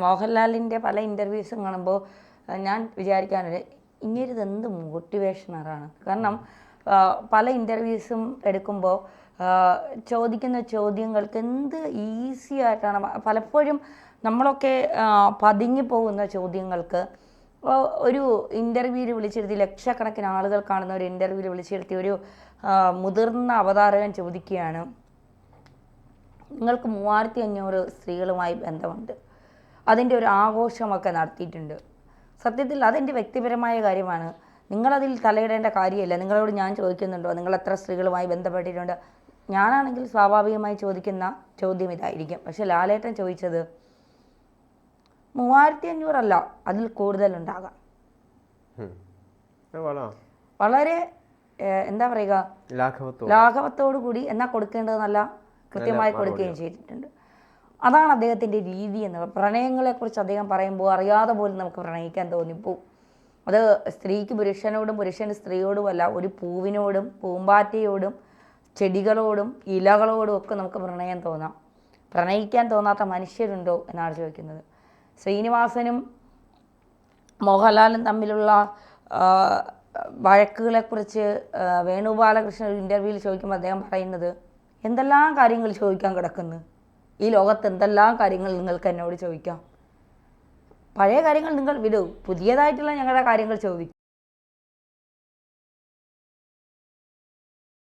മോഹൻലാലിൻ്റെ പല ഇൻ്റർവ്യൂസും കാണുമ്പോൾ ഞാൻ വിചാരിക്കാറുണ്ട് ഇങ്ങനൊരു എന്ത് മോട്ടിവേഷണറാണ്. കാരണം പല ഇൻ്റർവ്യൂസും എടുക്കുമ്പോൾ ചോദിക്കുന്ന ചോദ്യങ്ങൾക്ക് എന്ത് ഈസി ആയിട്ടാണ് പലപ്പോഴും നമ്മളൊക്കെ പതുങ്ങിപ്പോകുന്ന ചോദ്യങ്ങൾക്ക് ഒരു ഇൻ്റർവ്യൂവിൽ വിളിച്ചിരുത്തി ലക്ഷക്കണക്കിന് ആളുകൾ കാണുന്ന ഒരു ഇൻ്റർവ്യൂവിൽ വിളിച്ചിരുത്തി ഒരു മുതിർന്ന അവതാരകൻ ചോദിക്കുകയാണ്, നിങ്ങൾക്ക് 3500 സ്ത്രീകളുമായി ബന്ധമുണ്ട്, അതിൻ്റെ ഒരു ആഘോഷമൊക്കെ നടത്തിയിട്ടുണ്ട്. സത്യത്തിൽ അതെൻ്റെ വ്യക്തിപരമായ കാര്യമാണ്, നിങ്ങളതിൽ തലയിടേണ്ട കാര്യമില്ല. നിങ്ങളോട് ഞാൻ ചോദിക്കുന്നുണ്ടോ നിങ്ങൾ എത്ര സ്ത്രീകളുമായി ബന്ധപ്പെട്ടിട്ടുണ്ട്? ഞാനാണെങ്കിൽ സ്വാഭാവികമായി ചോദിക്കുന്ന ചോദ്യം ഇതായിരിക്കും. പക്ഷെ ലാലേട്ടൻ ചോദിച്ചത് 3500 അല്ല, അതിൽ കൂടുതലുണ്ടാകാം. വളരെ എന്താ പറയുക, ലാഘവത്തോടു കൂടി എന്നാൽ കൊടുക്കേണ്ടത് നല്ല കൃത്യമായി കൊടുക്കുകയും ചെയ്തിട്ടുണ്ട്. അതാണ് അദ്ദേഹത്തിൻ്റെ രീതി എന്ന്. പ്രണയങ്ങളെക്കുറിച്ച് അദ്ദേഹം പറയുമ്പോൾ അറിയാതെ പോലും നമുക്ക് പ്രണയിക്കാൻ തോന്നിപ്പോവും. അത് സ്ത്രീക്ക് പുരുഷനോടും പുരുഷന് സ്ത്രീയോടുമല്ല, ഒരു പൂവിനോടും പൂമ്പാറ്റയോടും ചെടികളോടും ഇലകളോടും ഒക്കെ നമുക്ക് പ്രണയം തോന്നാം. പ്രണയിക്കാൻ തോന്നാത്ത മനുഷ്യരുണ്ടോ എന്നാണ് ചോദിക്കുന്നത്. ശ്രീനിവാസനും മോഹൻലാലും തമ്മിലുള്ള വഴക്കുകളെക്കുറിച്ച് വേണുഗോപാലകൃഷ്ണൻ ഒരു ഇൻ്റർവ്യൂവിൽ ചോദിക്കുമ്പോൾ അദ്ദേഹം പറയുന്നത്, എന്തെല്ലാം കാര്യങ്ങൾ ചോദിക്കാൻ കിടക്കുന്നു, ഈ ലോകത്ത് എന്തെല്ലാം കാര്യങ്ങൾ നിങ്ങൾക്ക് എന്നോട് ചോദിക്കാം, പഴയ കാര്യങ്ങൾ നിങ്ങൾ വിടൂ, പുതിയതായിട്ടുള്ള ഞങ്ങളുടെ കാര്യങ്ങൾ ചോദിക്കും.